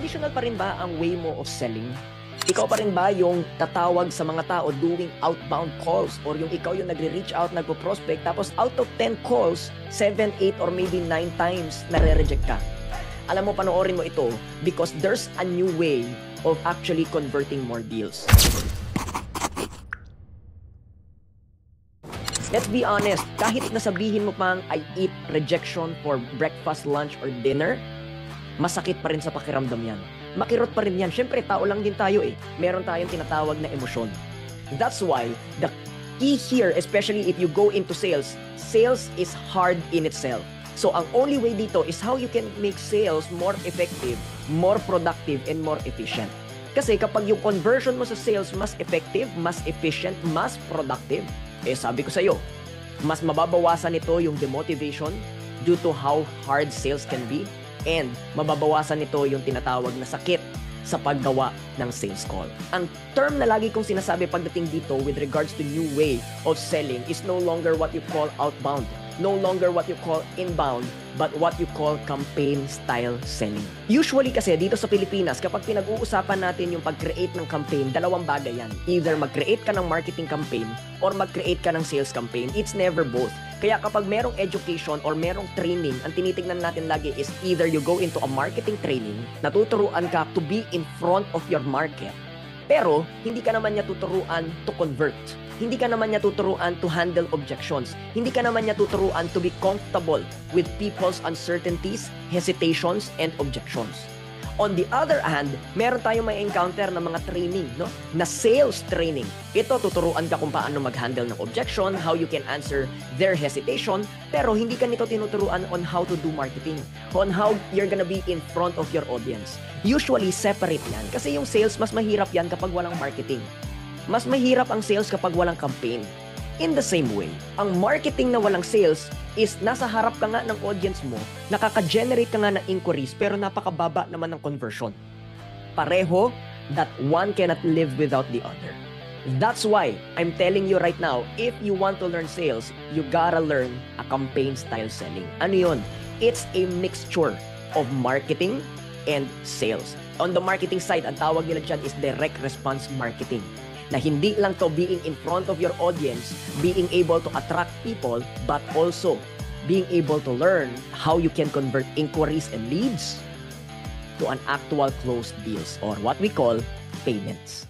traditional pa rin ba ang way mo of selling? Ikaw pa rin ba yung tatawag sa mga tao doing outbound calls or yung ikaw yung nagre-reach out, nagpo-prospect tapos out of 10 calls, 7, 8 or maybe 9 times nare-reject ka? Alam mo, panoorin mo ito because there's a new way of actually converting more deals. Let's be honest, kahit nasabihin mo pang I eat rejection for breakfast, lunch, or dinner, masakit pa rin sa pakiramdam yan. Makirot pa rin yan. Siyempre, tao lang din tayo eh. Meron tayong tinatawag na emosyon. That's why, the key here, especially if you go into sales, sales is hard in itself. So, ang only way dito is how you can make sales more effective, more productive, and more efficient. Kasi kapag yung conversion mo sa sales mas effective, mas efficient, mas productive, sabi ko sa'yo, mas mababawasan nito yung demotivation due to how hard sales can be, and mababawasan nito yung tinatawag na sakit sa paggawa ng sales call. Ang term na lagi kong sinasabi pagdating dito with regards to new way of selling is no longer what you call outbound, no longer what you call inbound, but what you call campaign style selling. Usually kasi dito sa Pilipinas, kapag pinag-uusapan natin yung pag-create ng campaign, dalawang bagay yan. Either mag-create ka ng marketing campaign or mag-create ka ng sales campaign. It's never both. Kaya kapag merong education or merong training, ang tinitingnan natin lagi is either you go into a marketing training, natuturuan ka to be in front of your market, pero hindi ka naman niya tuturuan to convert. Hindi ka naman niya tuturuan to handle objections. Hindi ka naman niya tuturuan to be comfortable with people's uncertainties, hesitations, and objections. On the other hand, meron tayong may encounter na mga training, no? Na sales training. Ito, tuturuan ka kung paano mag-handle ng objection, how you can answer their hesitation, pero hindi ka nito tinuturuan on how to do marketing, on how you're gonna be in front of your audience. Usually, separate yan. Kasi yung sales, mas mahirap yan kapag walang marketing. Mas mahirap ang sales kapag walang campaign. In the same way, ang marketing na walang sales is nasa harap ka nga ng audience mo, nakaka-generate ka nga ng inquiries, pero napakababa naman ng conversion. Pareho, that one cannot live without the other. That's why I'm telling you right now, if you want to learn sales, you gotta learn a campaign style selling. Ano yun? It's a mixture of marketing and sales. On the marketing side, ang tawag nila dyan is direct response marketing. Na hindi lang to being in front of your audience, being able to attract people, but also being able to learn how you can convert inquiries and leads to an actual closed deals or what we call payments.